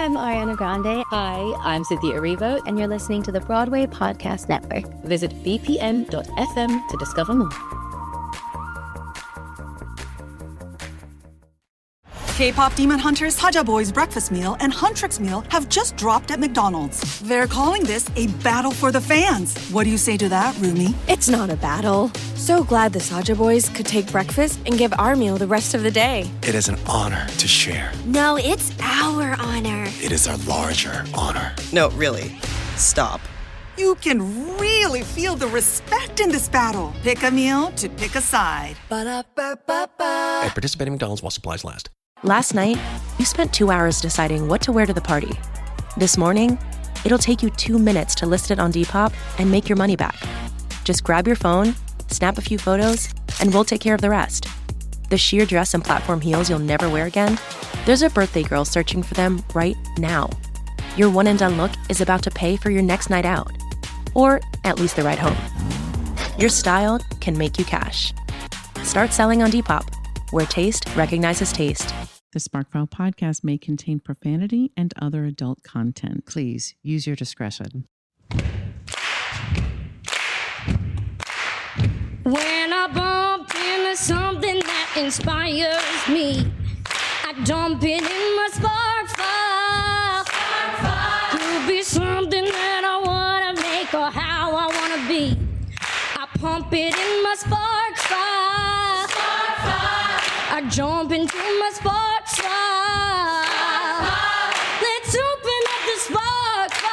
I'm Ariana Grande. Hi, I'm Cynthia Erivo. And you're listening to the Broadway Podcast Network. Visit bpm.fm to discover more. K-pop demon hunters Saja Boy's breakfast meal and Huntrix meal have just dropped at McDonald's. They're calling this a battle for the fans. What do you say to that, Rumi? It's not a battle. So glad the Saja Boys could take breakfast and give our meal the rest of the day. It is an honor to share. No, it's our honor. It is our larger honor. No, really. Stop. You can really feel the respect in this battle. Pick a meal to pick a side. Ba-da-ba-ba-ba. At participating McDonald's while supplies last. Last night, you spent 2 hours deciding what to wear to the party. This morning, it'll take you 2 minutes to list it on Depop and make your money back. Just grab your phone, snap a few photos, and we'll take care of the rest. The sheer dress and platform heels you'll never wear again? There's a birthday girl searching for them right now. Your one-and-done look is about to pay for your next night out. Or at least the ride home. Your style can make you cash. Start selling on Depop, where taste recognizes taste. The Sparkfile podcast may contain profanity and other adult content. Please use your discretion. When I bump into something that inspires me, I dump it in my Sparkfile. Could be something that I want to make or how I want to be. I pump it in my Sparkfile. I jump into my Sparkfile. Let's open up the Sparkfile.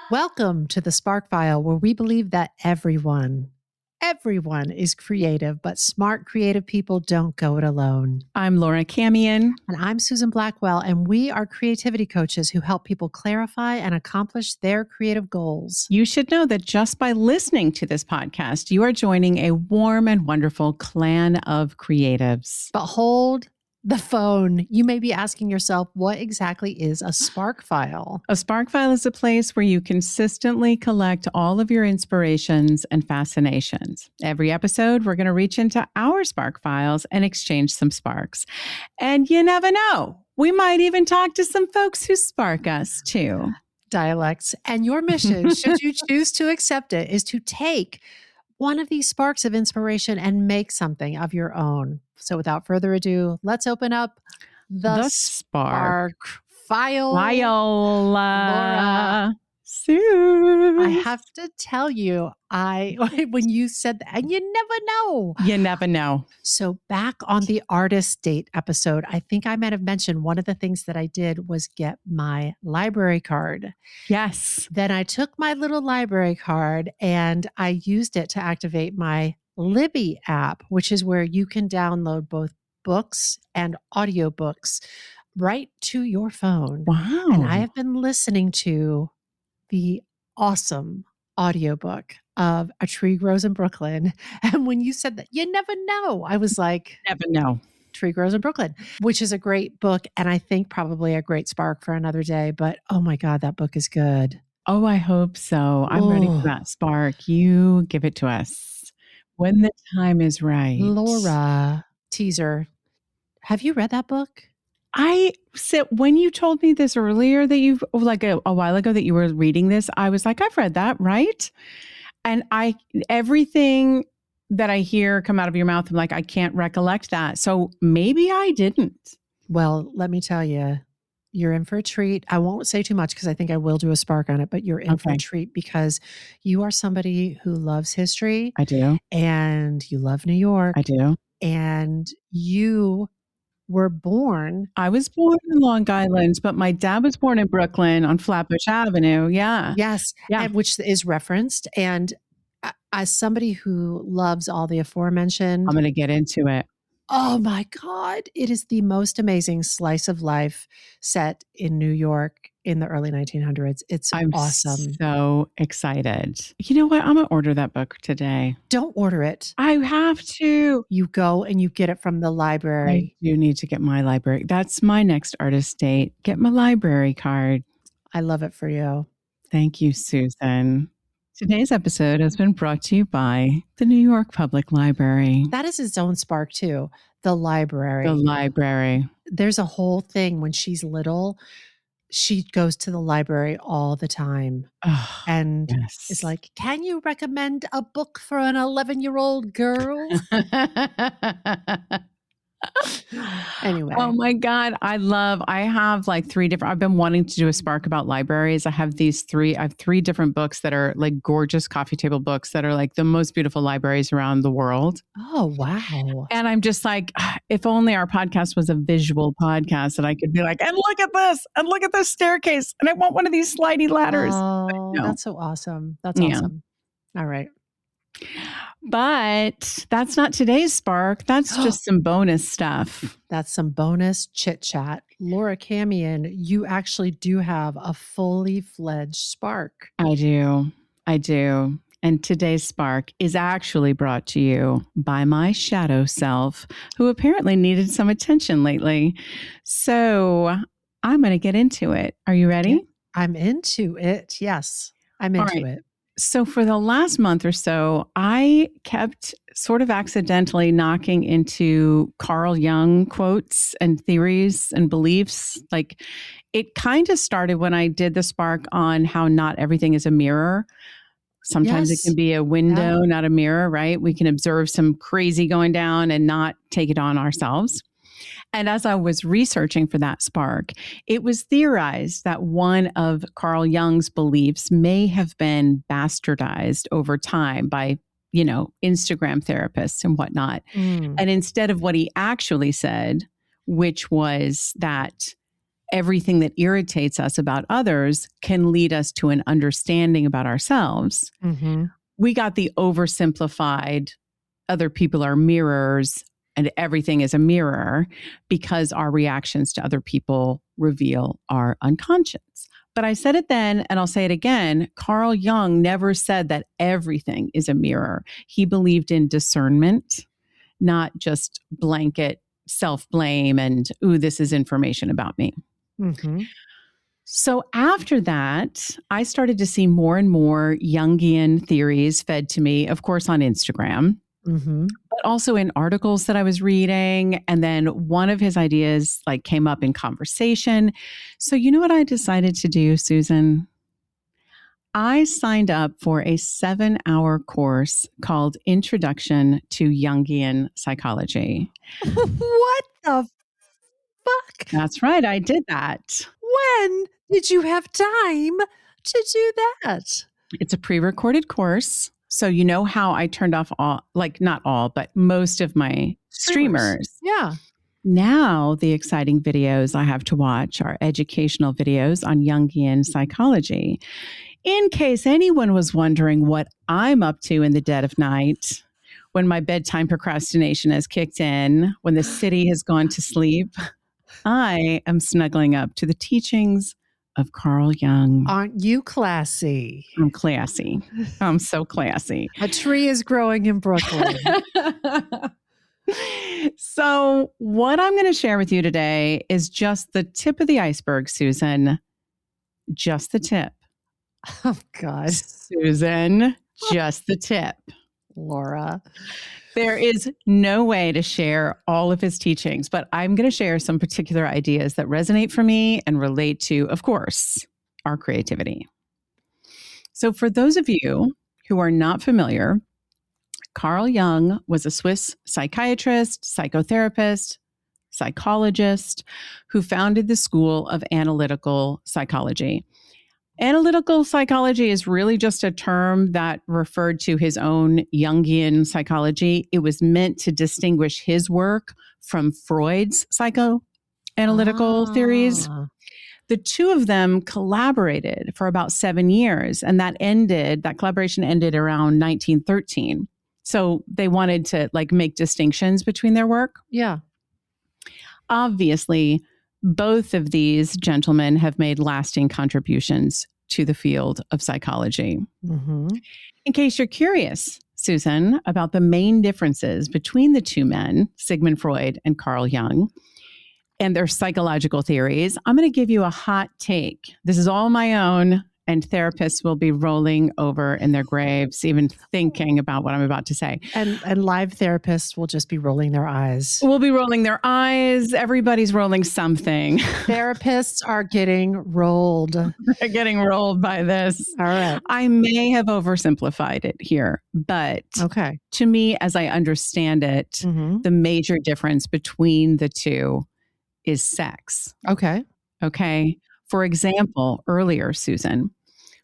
Welcome to the Sparkfile, where we believe that everyone is creative, but smart creative people don't go it alone. I'm Laura Camion. And I'm Susan Blackwell, and we are creativity coaches who help people clarify and accomplish their creative goals. You should know that just by listening to this podcast, you are joining a warm and wonderful clan of creatives. But hold the phone. You may be asking yourself, what exactly is a Sparkfile? A Sparkfile is a place where you consistently collect all of your inspirations and fascinations. Every episode, we're going to reach into our Sparkfiles and exchange some sparks. And you never know, we might even talk to some folks who spark us too. Dialects. And your mission, should you choose to accept it, is to take one of these sparks of inspiration and make something of your own. So without further ado, let's open up the Sparkfile. Laura. Sue. I have to tell you, when you said that, and you never know. You never know. So back on the artist date episode, I think I might have mentioned one of the things that I did was get my library card. Yes. Then I took my little library card and I used it to activate my Libby app, which is where you can download both books and audiobooks right to your phone. Wow. And I have been listening to the awesome audiobook of A Tree Grows in Brooklyn. And when you said that, you never know, I was like, never know. Tree Grows in Brooklyn, which is a great book. And I think probably a great spark for another day. But oh my God, that book is good. Oh, I hope so. I'm ready for that spark. You give it to us when the time is right. Laura, teaser. Have you read that book? I said, when you told me this earlier that you've like a while ago that you were reading this, I was like, I've read that, right? And everything that I hear come out of your mouth, I'm like, I can't recollect that. So maybe I didn't. Well, let me tell you, you're in for a treat. I won't say too much because I think I will do a spark on it, but you're in for a treat because you are somebody who loves history. I do. And you love New York. I do. And you were born. I was born in Long Island, but my dad was born in Brooklyn on Flatbush Avenue. Yeah. Yes. Yeah. Which is referenced. And as somebody who loves all the aforementioned, I'm going to get into it. Oh my God. It is the most amazing slice of life set in New York in the early 1900s. It's awesome. I'm so excited. You know what? I'm going to order that book today. Don't order it. I have to. You go and you get it from the library. I do need to get my library. That's my next artist date. Get my library card. I love it for you. Thank you, Susan. Today's episode has been brought to you by the New York Public Library. That is its own spark too. The library. The library. There's a whole thing when she's little. She goes to the library all the time and is like, can you recommend a book for an 11-year-old girl? Anyway. Oh my God. I have like 3 different, I've been wanting to do a spark about libraries. I have 3 different books that are like gorgeous coffee table books that are like the most beautiful libraries around the world. Oh, wow. And I'm just like, if only our podcast was a visual podcast that I could be like, and look at this, and look at this staircase. And I want one of these slidey ladders. Oh, that's so awesome. That's awesome. All right. But that's not today's spark. That's just some bonus stuff. That's some bonus chit chat. Laura Camion, you actually do have a fully fledged spark. I do. And today's spark is actually brought to you by my shadow self, who apparently needed some attention lately. So I'm going to get into it. Are you ready? I'm into it. Yes, I'm into it. So for the last month or so, I kept sort of accidentally knocking into Carl Jung quotes and theories and beliefs. Like it kind of started when I did the spark on how not everything is a mirror. Sometimes it can be a window, not a mirror, right? We can observe some crazy going down and not take it on ourselves. And as I was researching for that spark, it was theorized that one of Carl Jung's beliefs may have been bastardized over time by, Instagram therapists and whatnot. And instead of what he actually said, which was that everything that irritates us about others can lead us to an understanding about ourselves, we got the oversimplified, other people are mirrors, and everything is a mirror because our reactions to other people reveal our unconscious. But I said it then, and I'll say it again. Carl Jung never said that everything is a mirror. He believed in discernment, not just blanket self-blame and, ooh, this is information about me. So after that, I started to see more and more Jungian theories fed to me, of course, on Instagram. But also in articles that I was reading. And then one of his ideas came up in conversation. So you know what I decided to do, Susan? I signed up for a 7-hour course called Introduction to Jungian Psychology. What the fuck? That's right. I did that. When did you have time to do that? It's a pre-recorded course. So you know how I turned off not all, but most of my streamers. Yeah. Now the exciting videos I have to watch are educational videos on Jungian psychology. In case anyone was wondering what I'm up to in the dead of night, when my bedtime procrastination has kicked in, when the city has gone to sleep, I am snuggling up to the teachings of Carl Jung. Aren't you classy? I'm classy. I'm so classy. A tree is growing in Brooklyn. So what I'm going to share with you today is just the tip of the iceberg, Susan. Just the tip. Oh, God. Susan, just the tip. Laura. There is no way to share all of his teachings, but I'm going to share some particular ideas that resonate for me and relate to, of course, our creativity. So for those of you who are not familiar, Carl Jung was a Swiss psychiatrist, psychotherapist, psychologist who founded the School of Analytical Psychology. Analytical psychology is really just a term that referred to his own Jungian psychology. It was meant to distinguish his work from Freud's psychoanalytical theories. The two of them collaborated for about 7 years, and that collaboration ended around 1913. So they wanted to make distinctions between their work. Yeah. Obviously, both of these gentlemen have made lasting contributions to the field of psychology. In case you're curious, Susan, about the main differences between the two men, Sigmund Freud and Carl Jung, and their psychological theories, I'm going to give you a hot take. This is all my own, And therapists will be rolling over in their graves, even thinking about what I'm about to say. And live therapists will just be rolling their eyes. We'll be rolling their eyes. Everybody's rolling something. Therapists are getting rolled. They're getting rolled by this. All right. I may have oversimplified it here, but okay. To me, as I understand it, the major difference between the two is sex. Okay. Okay. For example, earlier, Susan,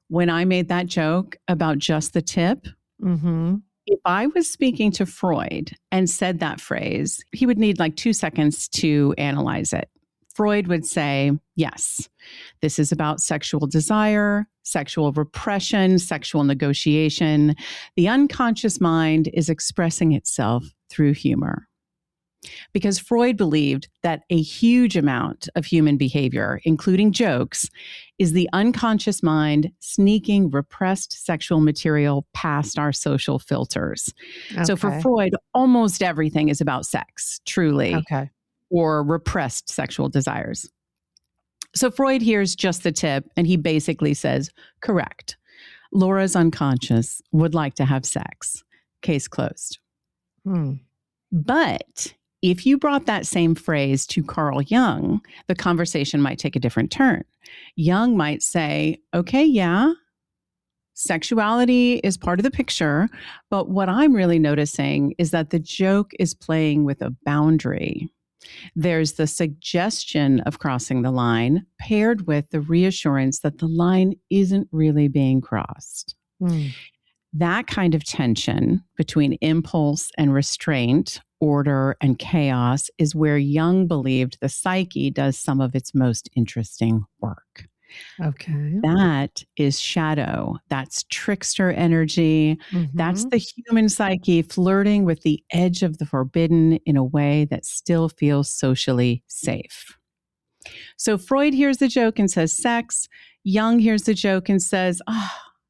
when I made that joke about just the tip, if I was speaking to Freud and said that phrase, he would need like 2 seconds to analyze it. Freud would say, yes, this is about sexual desire, sexual repression, sexual negotiation. The unconscious mind is expressing itself through humor. Because Freud believed that a huge amount of human behavior, including jokes, is the unconscious mind sneaking repressed sexual material past our social filters. Okay. So for Freud, almost everything is about sex, truly, or repressed sexual desires. So Freud hears just the tip and he basically says, correct. Laura's unconscious would like to have sex. Case closed. But if you brought that same phrase to Carl Jung, the conversation might take a different turn. Jung might say, okay, yeah, sexuality is part of the picture, but what I'm really noticing is that the joke is playing with a boundary. There's the suggestion of crossing the line paired with the reassurance that the line isn't really being crossed. That kind of tension between impulse and restraint, order and chaos, is where Jung believed the psyche does some of its most interesting work. Okay. That is shadow. That's trickster energy. That's the human psyche flirting with the edge of the forbidden in a way that still feels socially safe. So Freud hears the joke and says sex. Jung hears the joke and says,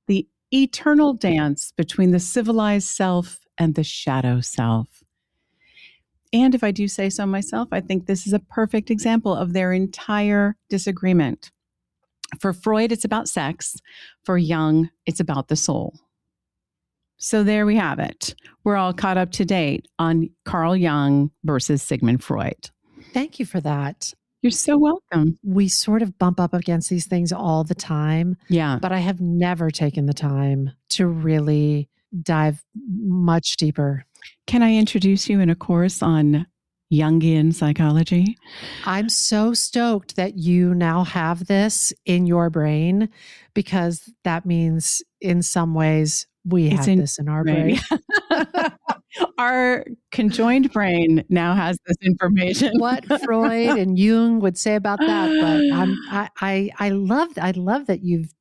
the eternal dance between the civilized self and the shadow self. And if I do say so myself, I think this is a perfect example of their entire disagreement. For Freud, it's about sex. For Jung, it's about the soul. So there we have it. We're all caught up to date on Carl Jung versus Sigmund Freud. Thank you for that. You're so welcome. We sort of bump up against these things all the time. Yeah. But I have never taken the time to really dive much deeper. Can I introduce you in a course on Jungian psychology? I'm so stoked that you now have this in your brain, because that means in some ways we have this in our brain. Our conjoined brain now has this information. What Freud and Jung would say about that, but I love that you've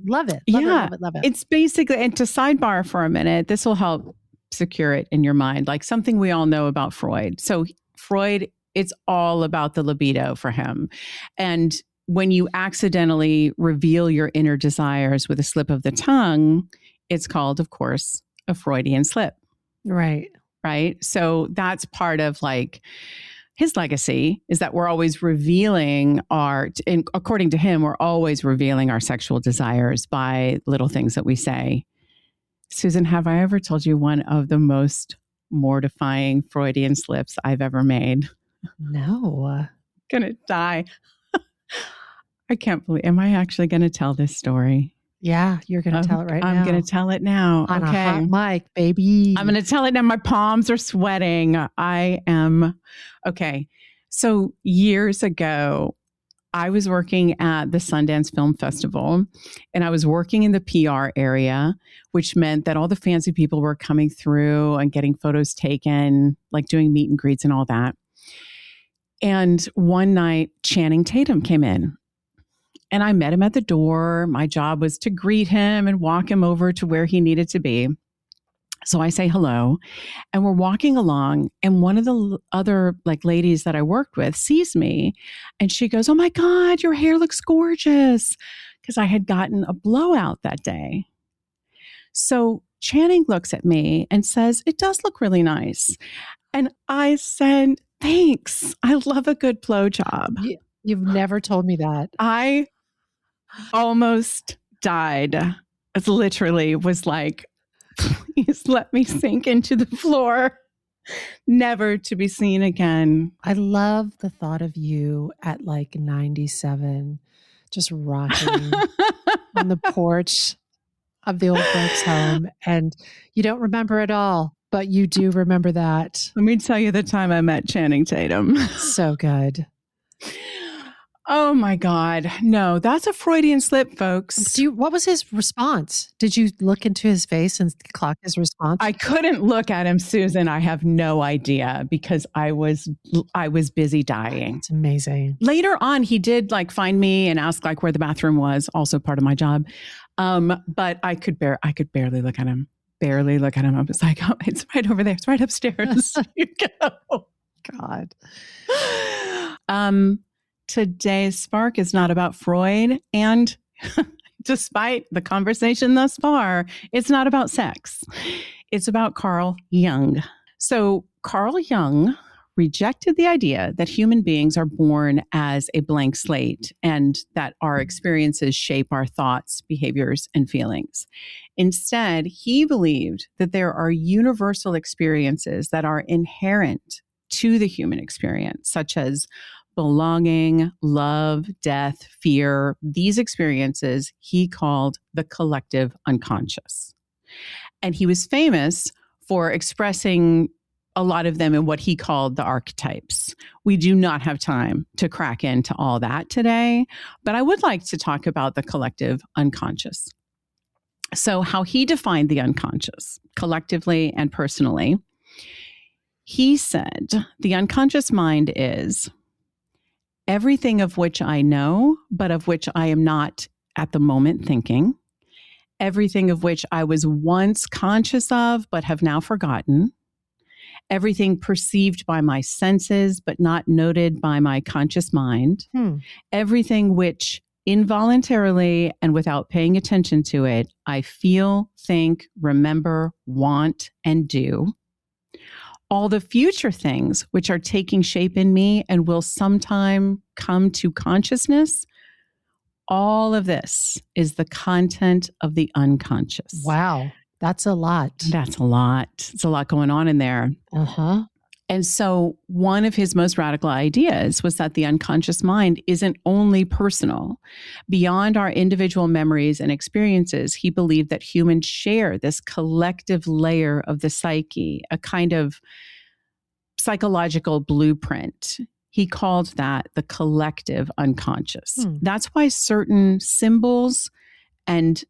love it. Love it. It's basically, and to sidebar for a minute, this will help secure it in your mind, like something we all know about Freud. So Freud, it's all about the libido for him. And when you accidentally reveal your inner desires with a slip of the tongue, it's called, of course, a Freudian slip. Right. Right. So that's part of like his legacy, is that we're always revealing and according to him, we're always revealing our sexual desires by little things that we say. Susan, have I ever told you one of the most mortifying Freudian slips I've ever made? No. Gonna die. I can't believe, am I actually going to tell this story? Yeah, you're going to tell it right now. I'm going to tell it now. On a hot mic, baby. I'm going to tell it now. My palms are sweating. Okay. So years ago, I was working at the Sundance Film Festival, and I was working in the PR area, which meant that all the fancy people were coming through and getting photos taken, like doing meet and greets and all that. And one night, Channing Tatum came in. And I met him at the door. My job was to greet him and walk him over to where he needed to be. So I say hello, and we're walking along, and one of the other ladies that I worked with sees me, and she goes, "Oh my God, your hair looks gorgeous," because I had gotten a blowout that day. So Channing looks at me and says, "It does look really nice." And I said, "Thanks. I love a good blowjob." You've never told me that. I almost died. It literally was like, please let me sink into the floor, never to be seen again. I love the thought of you at like 97, just rocking on the porch of the old folks' home. And you don't remember it all, but you do remember that. Let me tell you the time I met Channing Tatum. So good. Oh my God. No, that's a Freudian slip, folks. What was his response? Did you look into his face and clock his response? I couldn't look at him, Susan. I have no idea because I was busy dying. It's amazing. Later on, he did like find me and ask like where the bathroom was, also part of my job. But I could barely look at him. Barely look at him. I was like, oh, it's right over there. It's right upstairs. You go. God. Today's spark is not about Freud, and despite the conversation thus far, it's not about sex. It's about Carl Jung. So Carl Jung rejected the idea that human beings are born as a blank slate and that our experiences shape our thoughts, behaviors, and feelings. Instead, he believed that there are universal experiences that are inherent to the human experience, such as belonging, love, death, fear. These experiences he called the collective unconscious. And he was famous for expressing a lot of them in what he called the archetypes. We do not have time to crack into all that today, but I would like to talk about the collective unconscious. So how he defined the unconscious, collectively and personally, he said, the unconscious mind is everything of which I know, but of which I am not at the moment thinking. Everything of which I was once conscious of, but have now forgotten. Everything perceived by my senses, but not noted by my conscious mind. Everything which involuntarily and without paying attention to it, I feel, think, remember, want, and do. All the future things which are taking shape in me and will sometime come to consciousness, all of this is the content of the unconscious. Wow. That's a lot. That's a lot. It's a lot going on in there. Uh-huh. And so one of his most radical ideas was that the unconscious mind isn't only personal. Beyond our individual memories and experiences, he believed that humans share this collective layer of the psyche, a kind of psychological blueprint. He called that the collective unconscious. That's why certain symbols and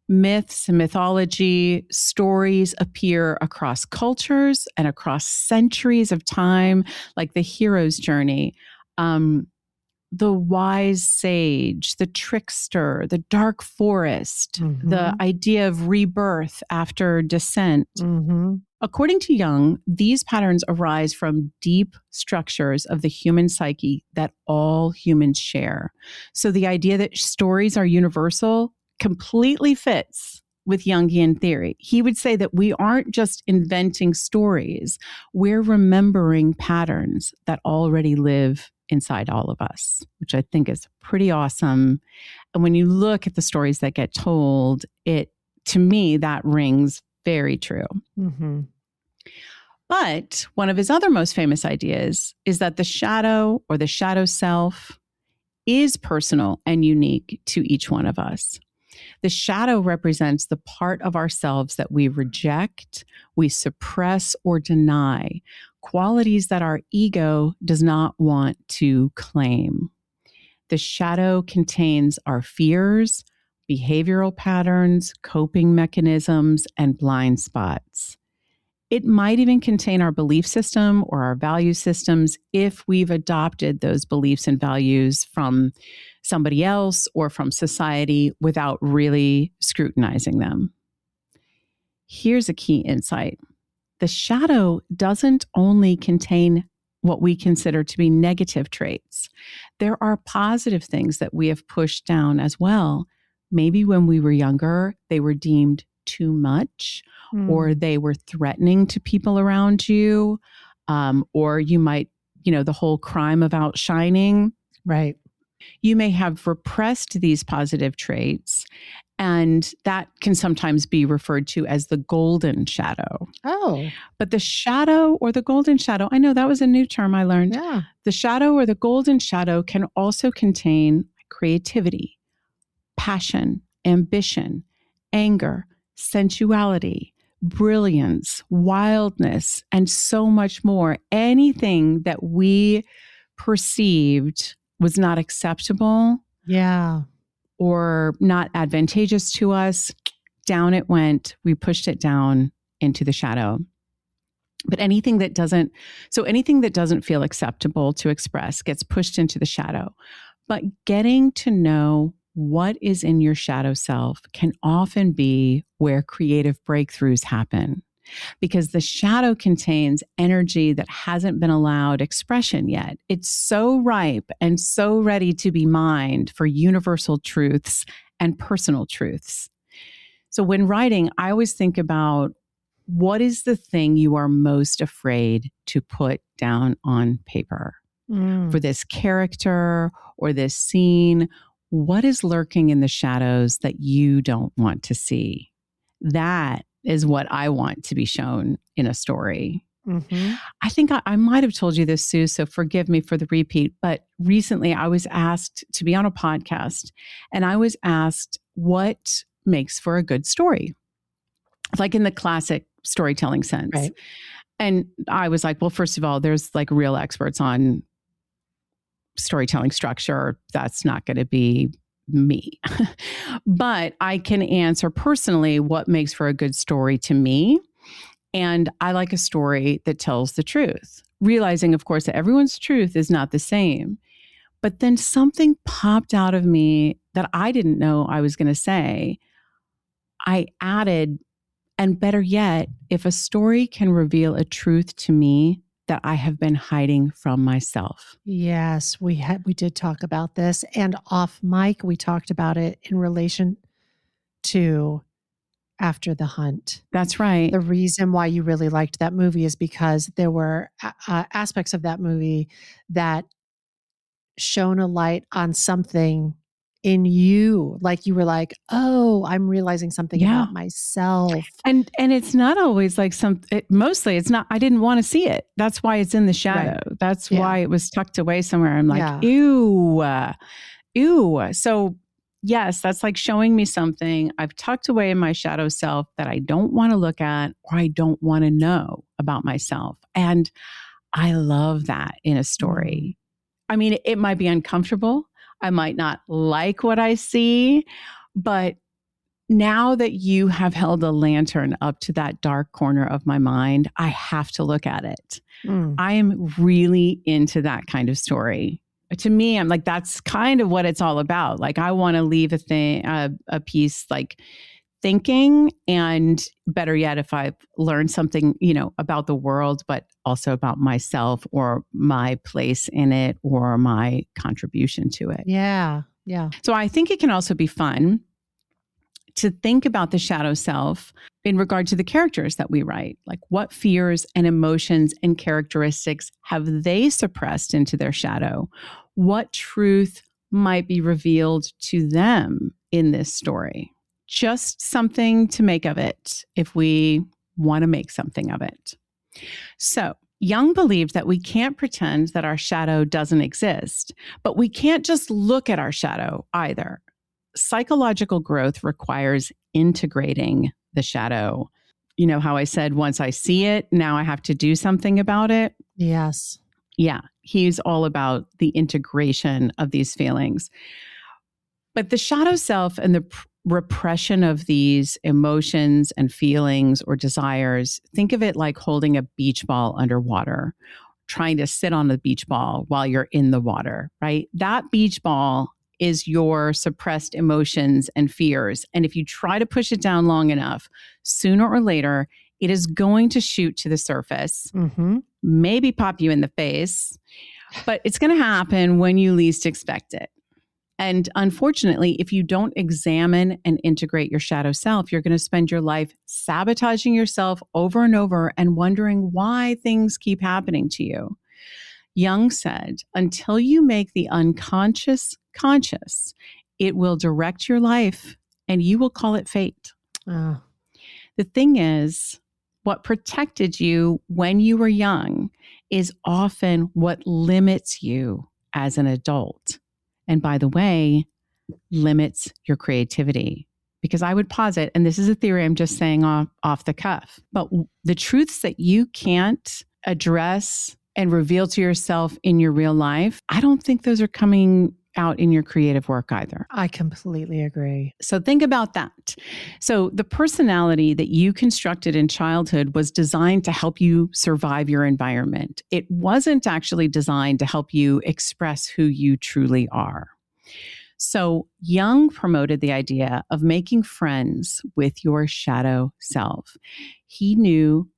myths and mythology, stories appear across cultures and across centuries of time, like the hero's journey, the wise sage, the trickster, the dark forest, the idea of rebirth after descent. According to Jung, these patterns arise from deep structures of the human psyche that all humans share. So the idea that stories are universal completely fits with Jungian theory. He would say that we aren't just inventing stories, we're remembering patterns that already live inside all of us, which I think is pretty awesome. And when you look at the stories that get told, to me, that rings very true. But one of his other most famous ideas is that the shadow or the shadow self is personal and unique to each one of us. The shadow represents the part of ourselves that we reject, we suppress, or deny, qualities that our ego does not want to claim. The shadow contains our fears, behavioral patterns, coping mechanisms, and blind spots. It might even contain our belief system or our value systems if we've adopted those beliefs and values from somebody else or from society without really scrutinizing them. Here's a key insight. The shadow doesn't only contain what we consider to be negative traits. There are positive things that we have pushed down as well. Maybe when we were younger, they were deemed too much, or they were threatening to people around you, or you might, the whole crime of outshining. Right. You may have repressed these positive traits, and that can sometimes be referred to as the golden shadow. Oh. But the shadow or the golden shadow, I know that was a new term I learned. Yeah. The shadow or the golden shadow can also contain creativity, passion, ambition, anger, sensuality, brilliance, wildness, and so much more. Anything that we perceived was not acceptable. Yeah. Or not advantageous to us, down it went. We pushed it down into the shadow. But anything that doesn't feel acceptable to express gets pushed into the shadow. But getting to know what is in your shadow self can often be where creative breakthroughs happen, because the shadow contains energy that hasn't been allowed expression yet. It's so ripe and so ready to be mined for universal truths and personal truths. So when writing, I always think about, what is the thing you are most afraid to put down on paper? For this character or this scene, what is lurking in the shadows that you don't want to see? That is what I want to be shown in a story. Mm-hmm. I think I might have told you this, Sue, so forgive me for the repeat, but recently I was asked to be on a podcast, and I was asked what makes for a good story, like in the classic storytelling sense. Right. And I was like, well, first of all, there's like real experts on storytelling structure. That's not going to be me. But I can answer personally what makes for a good story to me. And I like a story that tells the truth, realizing, of course, that everyone's truth is not the same. But then something popped out of me that I didn't know I was going to say. I added, and better yet, if a story can reveal a truth to me that I have been hiding from myself. Yes, we did talk about this, and off mic, we talked about it in relation to After the Hunt. That's right. The reason why you really liked that movie is because there were aspects of that movie that shone a light on something in you. Like you were like, oh, I'm realizing something about myself. And it's not always like mostly it's not, I didn't want to see it. That's why it's in the shadow. Right. That's why it was tucked away somewhere. I'm like, ew. So yes, that's like showing me something I've tucked away in my shadow self that I don't want to look at, or I don't want to know about myself. And I love that in a story. I mean, it might be uncomfortable. I might not like what I see, but now that you have held a lantern up to that dark corner of my mind, I have to look at it. I am really into that kind of story. To me, I'm like, that's kind of what it's all about. Like, I want to leave a piece like thinking, and better yet, if I've learned something, about the world, but also about myself or my place in it or my contribution to it. Yeah. Yeah. So I think it can also be fun to think about the shadow self in regard to the characters that we write. Like, what fears and emotions and characteristics have they suppressed into their shadow? What truth might be revealed to them in this story? Just something to make of it if we want to make something of it. So Jung believed that we can't pretend that our shadow doesn't exist, but we can't just look at our shadow either. Psychological growth requires integrating the shadow. You know how I said, once I see it, now I have to do something about it? Yes. Yeah, he's all about the integration of these feelings. But the shadow self and the repression of these emotions and feelings or desires, think of it like holding a beach ball underwater, trying to sit on the beach ball while you're in the water, right? That beach ball is your suppressed emotions and fears. And if you try to push it down long enough, sooner or later, it is going to shoot to the surface, maybe pop you in the face, but it's going to happen when you least expect it. And unfortunately, if you don't examine and integrate your shadow self, you're going to spend your life sabotaging yourself over and over and wondering why things keep happening to you. Jung said, until you make the unconscious subconscious. It will direct your life and you will call it fate. Oh. The thing is, what protected you when you were young is often what limits you as an adult. And by the way, limits your creativity. Because I would posit, and this is a theory I'm just saying off the cuff, but the truths that you can't address and reveal to yourself in your real life, I don't think those are coming out in your creative work either. I completely agree. So think about that. So the personality that you constructed in childhood was designed to help you survive your environment. It wasn't actually designed to help you express who you truly are. So Jung promoted the idea of making friends with your shadow self. He knew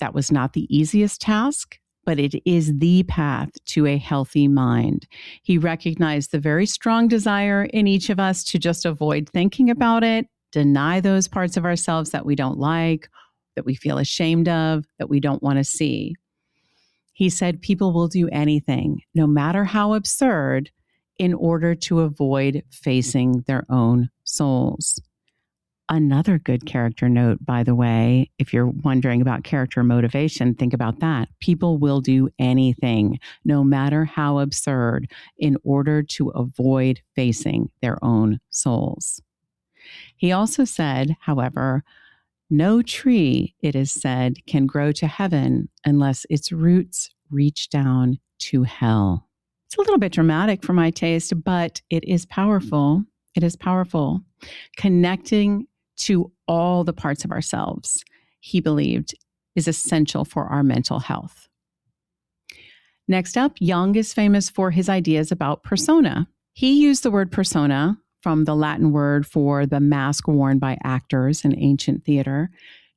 that was not the easiest task, but it is the path to a healthy mind. He recognized the very strong desire in each of us to just avoid thinking about it, deny those parts of ourselves that we don't like, that we feel ashamed of, that we don't want to see. He said people will do anything, no matter how absurd, in order to avoid facing their own souls. Another good character note, by the way, if you're wondering about character motivation, think about that. People will do anything, no matter how absurd, in order to avoid facing their own souls. He also said, however, no tree, it is said, can grow to heaven unless its roots reach down to hell. It's a little bit dramatic for my taste, but it is powerful. It is powerful. Connecting to all the parts of ourselves, he believed, is essential for our mental health. Next up, Jung is famous for his ideas about persona. He used the word persona, from the Latin word for the mask worn by actors in ancient theater,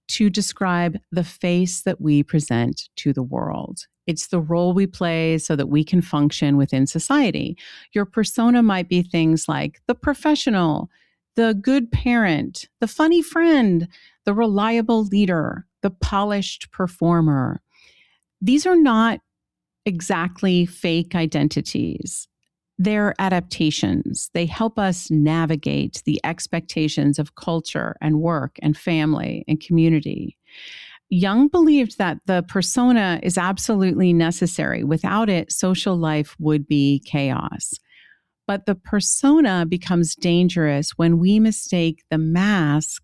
to describe the face that we present to the world. It's the role we play so that we can function within society. Your persona might be things like the professional, the good parent, the funny friend, the reliable leader, the polished performer. These are not exactly fake identities. They're adaptations. They help us navigate the expectations of culture and work and family and community. Jung believed that the persona is absolutely necessary. Without it, social life would be chaos. But the persona becomes dangerous when we mistake the mask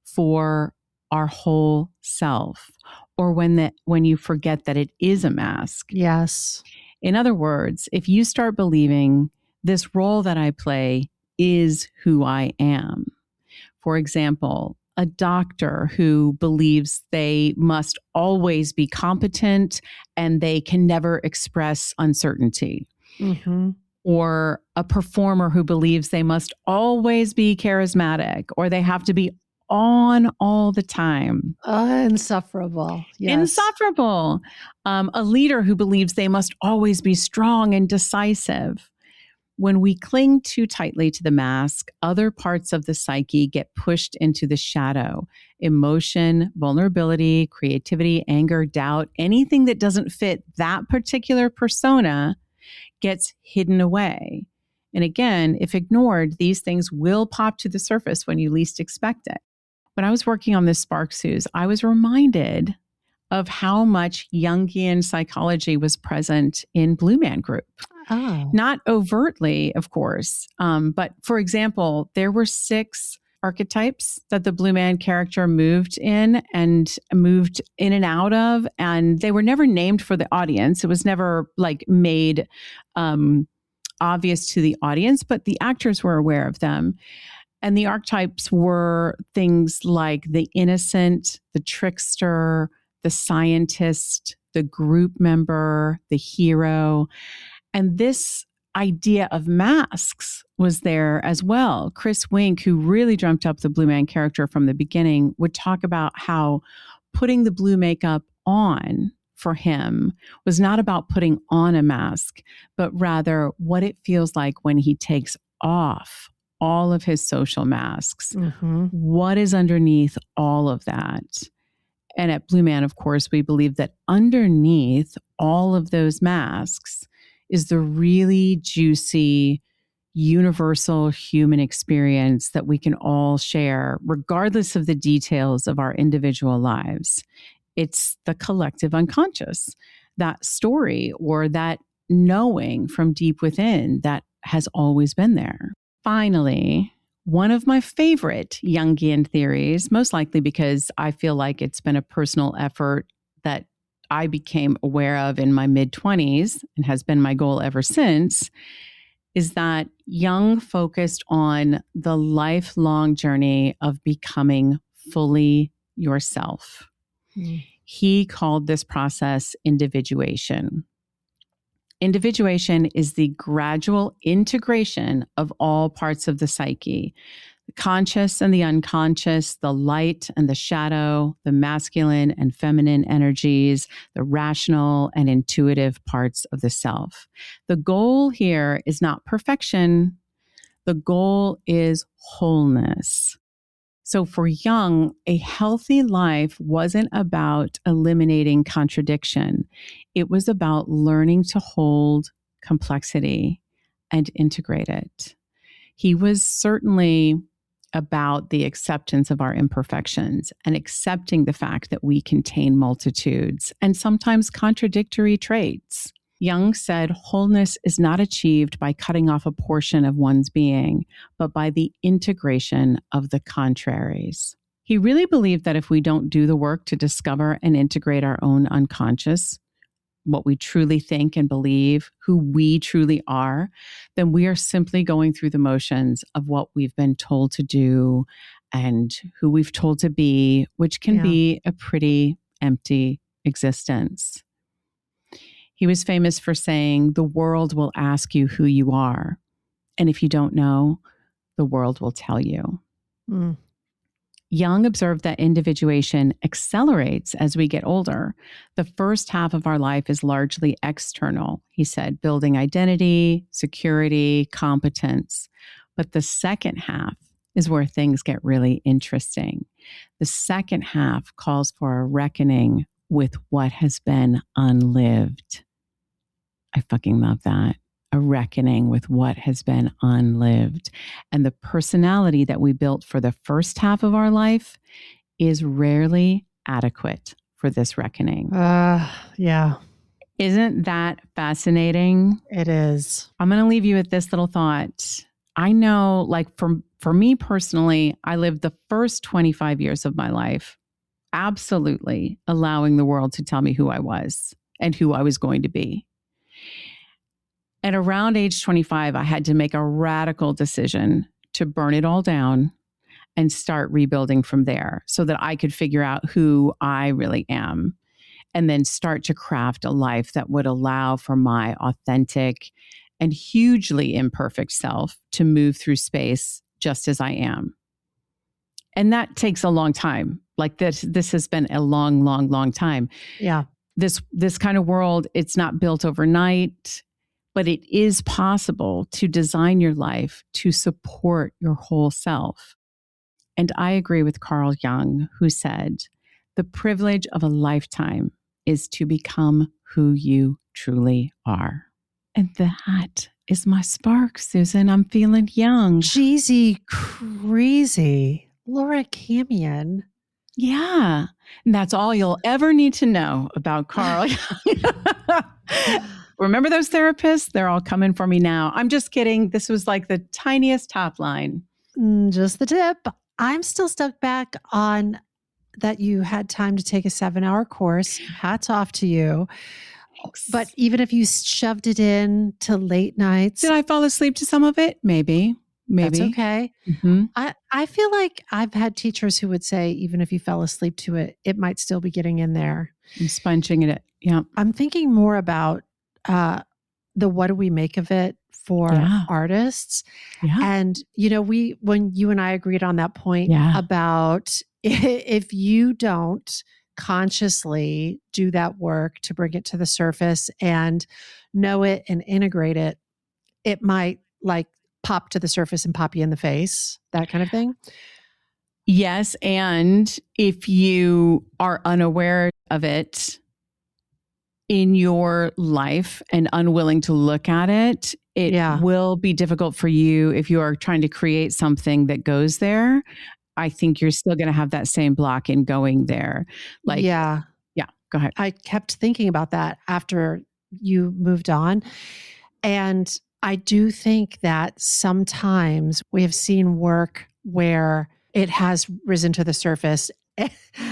for our whole self, or when you forget that it is a mask. Yes. In other words, if you start believing this role that I play is who I am. For example, a doctor who believes they must always be competent and they can never express uncertainty. Mm-hmm. Or a performer who believes they must always be charismatic or they have to be on all the time. Insufferable. Yes. Insufferable. A leader who believes they must always be strong and decisive. When we cling too tightly to the mask, other parts of the psyche get pushed into the shadow. Emotion, vulnerability, creativity, anger, doubt, anything that doesn't fit that particular persona gets hidden away. And again, if ignored, these things will pop to the surface when you least expect it. When I was working on this Spark Suze, I was reminded of how much Jungian psychology was present in Blue Man Group. Oh. Not overtly, of course, but for example, there were 6 archetypes that the Blue Man character moved in and out of, and they were never named for the audience. It was never like made obvious to the audience, but the actors were aware of them. And the archetypes were things like the innocent, the trickster, the scientist, the group member, the hero. And this idea of masks was there as well. Chris Wink, who really dreamt up the Blue Man character from the beginning, would talk about how putting the blue makeup on for him was not about putting on a mask, but rather what it feels like when he takes off all of his social masks. Mm-hmm. What is underneath all of that? And at Blue Man, of course, we believe that underneath all of those masks is the really juicy universal human experience that we can all share, regardless of the details of our individual lives. It's the collective unconscious, that story or that knowing from deep within that has always been there. Finally, one of my favorite Jungian theories, most likely because I feel like it's been a personal effort that I became aware of in my mid-20s and has been my goal ever since, is that Jung focused on the lifelong journey of becoming fully yourself. He called this process individuation. Individuation is the gradual integration of all parts of the psyche, the conscious and the unconscious, the light and the shadow, the masculine and feminine energies, the rational and intuitive parts of the self. The goal here is not perfection. The goal is wholeness. So for Jung, a healthy life wasn't about eliminating contradiction. It was about learning to hold complexity and integrate it. He was certainly about the acceptance of our imperfections and accepting the fact that we contain multitudes and sometimes contradictory traits. Jung said wholeness is not achieved by cutting off a portion of one's being, but by the integration of the contraries. He really believed that if we don't do the work to discover and integrate our own unconscious, what we truly think and believe, who we truly are, then we are simply going through the motions of what we've been told to do and who we've told to be, which can be a pretty empty existence. He was famous for saying, the world will ask you who you are. And if you don't know, the world will tell you. Jung observed that individuation accelerates as we get older. The first half of our life is largely external, he said, building identity, security, competence. But the second half is where things get really interesting. The second half calls for a reckoning with what has been unlived. I fucking love that. A reckoning with what has been unlived. And the personality that we built for the first half of our life is rarely adequate for this reckoning. Yeah. Isn't that fascinating? It is. I'm going to leave you with this little thought. I know, like for me personally, I lived the first 25 years of my life absolutely allowing the world to tell me who I was and who I was going to be. At around age 25, I had to make a radical decision to burn it all down and start rebuilding from there so that I could figure out who I really am and then start to craft a life that would allow for my authentic and hugely imperfect self to move through space just as I am. And that takes a long time. Like this has been a long, long, long time. Yeah. This kind of world, it's not built overnight, but it is possible to design your life to support your whole self. And I agree with Carl Jung, who said, the privilege of a lifetime is to become who you truly are. And that is my spark, Susan. I'm feeling young. Cheesy, crazy. Laura Camion. Yeah. And that's all you'll ever need to know about Carl Jung. Remember those therapists? They're all coming for me now. I'm just kidding. This was like the tiniest top line. Just the tip. I'm still stuck back on that you had time to take a 7-hour course. Hats off to you. Thanks. But even if you shoved it in to late nights. Did I fall asleep to some of it? Maybe. That's okay. Mm-hmm. I feel like I've had teachers who would say, even if you fell asleep to it, it might still be getting in there. I'm sponging it. Yeah. I'm thinking more about the what do we make of it for artists. Yeah. And, when you and I agreed on that point about if you don't consciously do that work to bring it to the surface and know it and integrate it, it might pop to the surface and pop you in the face, that kind of thing. Yes. And if you are unaware of it in your life and unwilling to look at it, it will be difficult for you if you are trying to create something that goes there. I think you're still going to have that same block in going there. Like, yeah, go ahead. I kept thinking about that after you moved on. And I do think that sometimes we have seen work where it has risen to the surface.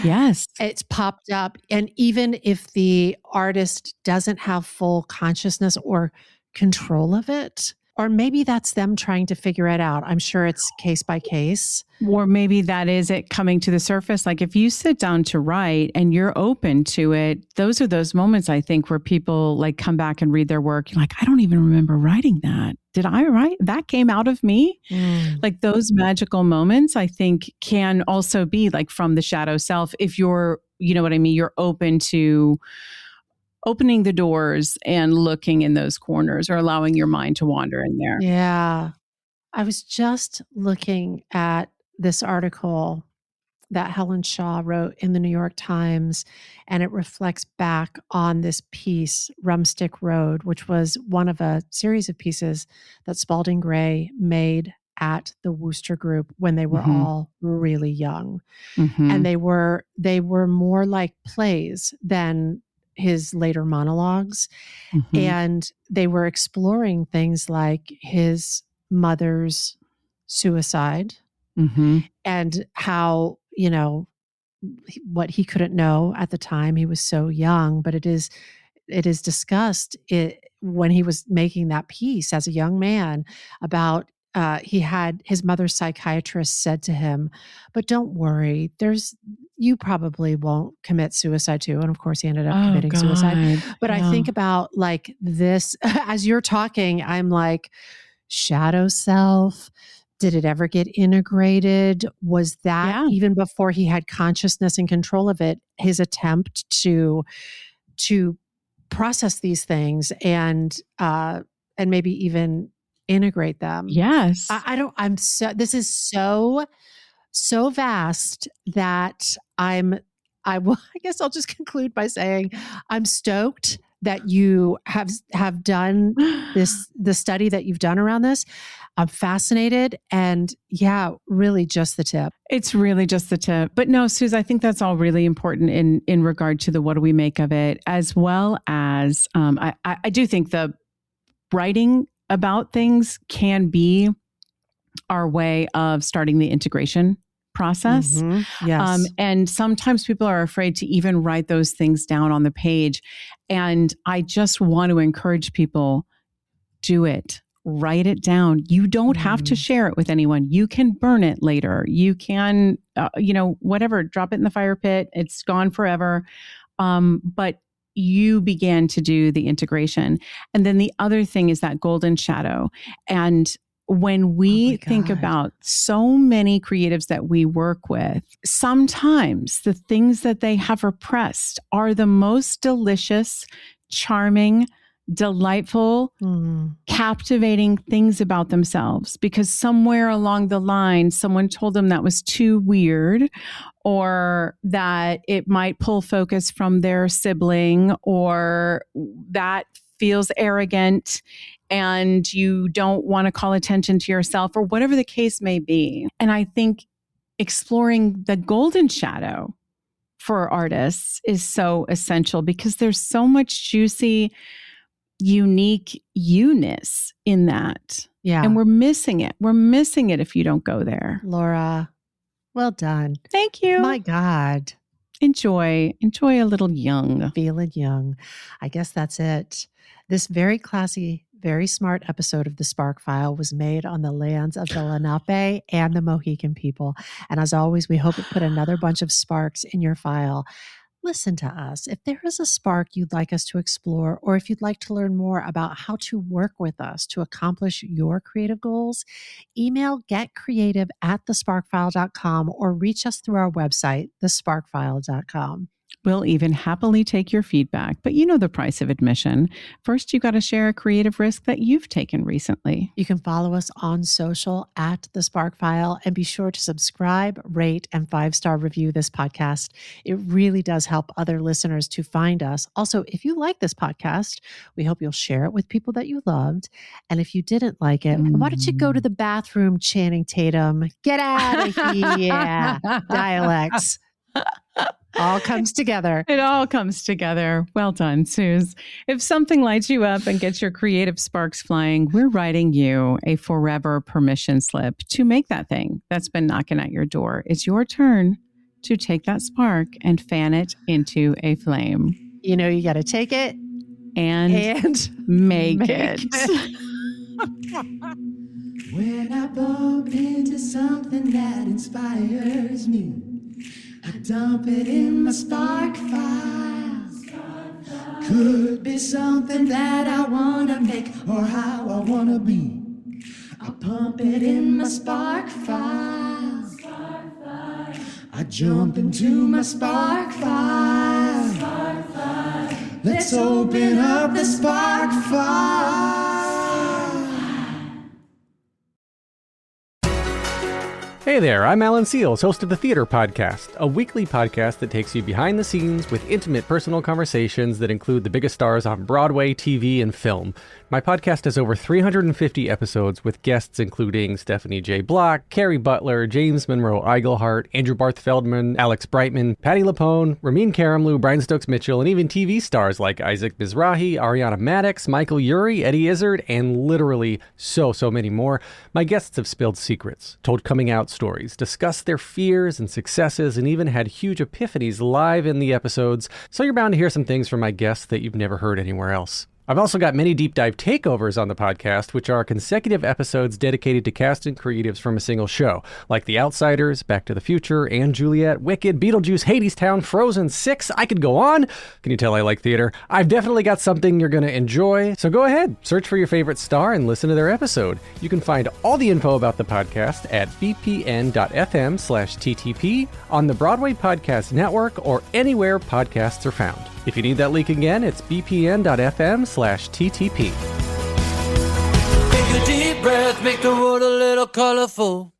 Yes. It's popped up. And even if the artist doesn't have full consciousness or control of it, or maybe that's them trying to figure it out. I'm sure it's case by case. Or maybe that is it coming to the surface. Like if you sit down to write and you're open to it, those are those moments, I think, where people like come back and read their work. You're like, I don't even remember writing that. Did I write? That came out of me? Like those magical moments, I think, can also be like from the shadow self. If you're, you know what I mean? You're open to opening the doors and looking in those corners or allowing your mind to wander in there. Yeah. I was just looking at this article that Helen Shaw wrote in the New York Times, and it reflects back on this piece, Rumstick Road, which was one of a series of pieces that Spalding Gray made at the Wooster Group when they were all really young. And they were more like plays than his later monologues. And they were exploring things like his mother's suicide and how, you know, what he couldn't know at the time. He was so young, but it is discussed when he was making that piece as a young man about he had his mother's psychiatrist said to him, but don't worry, you probably won't commit suicide too. And of course he ended up committing suicide. But I think about like this, as you're talking, I'm like, shadow self, did it ever get integrated? Was that even before he had consciousness and control of it, his attempt to process these things and maybe even integrate them? Yes. This is so vast that I guess I'll just conclude by saying I'm stoked that you have done the study that you've done around this. I'm fascinated, and really just the tip. It's really just the tip. But no, Suze, I think that's all really important in regard to the what do we make of it, as well as I do think the writing about things can be our way of starting the integration process. Yes. And sometimes people are afraid to even write those things down on the page. And I just want to encourage people, do it. Write it down. You don't have to share it with anyone. You can burn it later. You can, whatever, drop it in the fire pit. It's gone forever. But you began to do the integration. And then the other thing is that golden shadow. And when we think about so many creatives that we work with, sometimes the things that they have repressed are the most delicious, charming, delightful, captivating things about themselves, because somewhere along the line, someone told them that was too weird, or that it might pull focus from their sibling, or that feels arrogant and you don't want to call attention to yourself, or whatever the case may be. And I think exploring the golden shadow for artists is so essential, because there's so much juicy, unique you-ness in that. Yeah. And we're missing it. We're missing it if you don't go there. Laura, well done. Thank you. My God. Enjoy a little Jung. Feeling young. I guess that's it. This very classy, very smart episode of The Spark File was made on the lands of the Lenape and the Mohican people. And as always, we hope it put another bunch of sparks in your file. Listen to us. If there is a spark you'd like us to explore, or if you'd like to learn more about how to work with us to accomplish your creative goals, email getcreative@thesparkfile.com or reach us through our website, thesparkfile.com. We'll even happily take your feedback, but you know the price of admission. First, you got to share a creative risk that you've taken recently. You can follow us on social at The Spark File and be sure to subscribe, rate, and 5-star review this podcast. It really does help other listeners to find us. Also, if you like this podcast, we hope you'll share it with people that you loved. And if you didn't like it, why don't you go to the bathroom, Channing Tatum? Get out of here. Dialects. All comes together. It all comes together. Well done, Suze. If something lights you up and gets your creative sparks flying, we're writing you a forever permission slip to make that thing that's been knocking at your door. It's your turn to take that spark and fan it into a flame. You know, you got to take it and make it. When I bump into something that inspires me, I dump it in my spark file. Could be something that I want to make or how I want to be. I pump it in my spark file. I jump into my spark file. Let's open up the spark file. Hey there, I'm Alan Seals, host of the Theater Podcast, a weekly podcast that takes you behind the scenes with intimate personal conversations that include the biggest stars on Broadway, TV, and film. My podcast has over 350 episodes with guests including Stephanie J. Block, Carrie Butler, James Monroe Iglehart, Andrew Barth Feldman, Alex Brightman, Patti LuPone, Ramin Karimloo, Brian Stokes Mitchell, and even TV stars like Isaac Mizrahi, Ariana Madix, Michael Urie, Eddie Izzard, and literally so many more. My guests have spilled secrets, told coming out stories, discussed their fears and successes, and even had huge epiphanies live in the episodes, so you're bound to hear some things from my guests that you've never heard anywhere else. I've also got many deep dive takeovers on the podcast, which are consecutive episodes dedicated to cast and creatives from a single show, like The Outsiders, Back to the Future, and Juliet, Wicked, Beetlejuice, Hadestown, Frozen, 6. I could go on. Can you tell I like theater? I've definitely got something you're going to enjoy, so go ahead, search for your favorite star and listen to their episode. You can find all the info about the podcast at bpn.fm/TTP, on the Broadway Podcast Network, or anywhere podcasts are found. If you need that link again, it's bpn.fm/TTP. Take a deep breath, make the world a little colorful.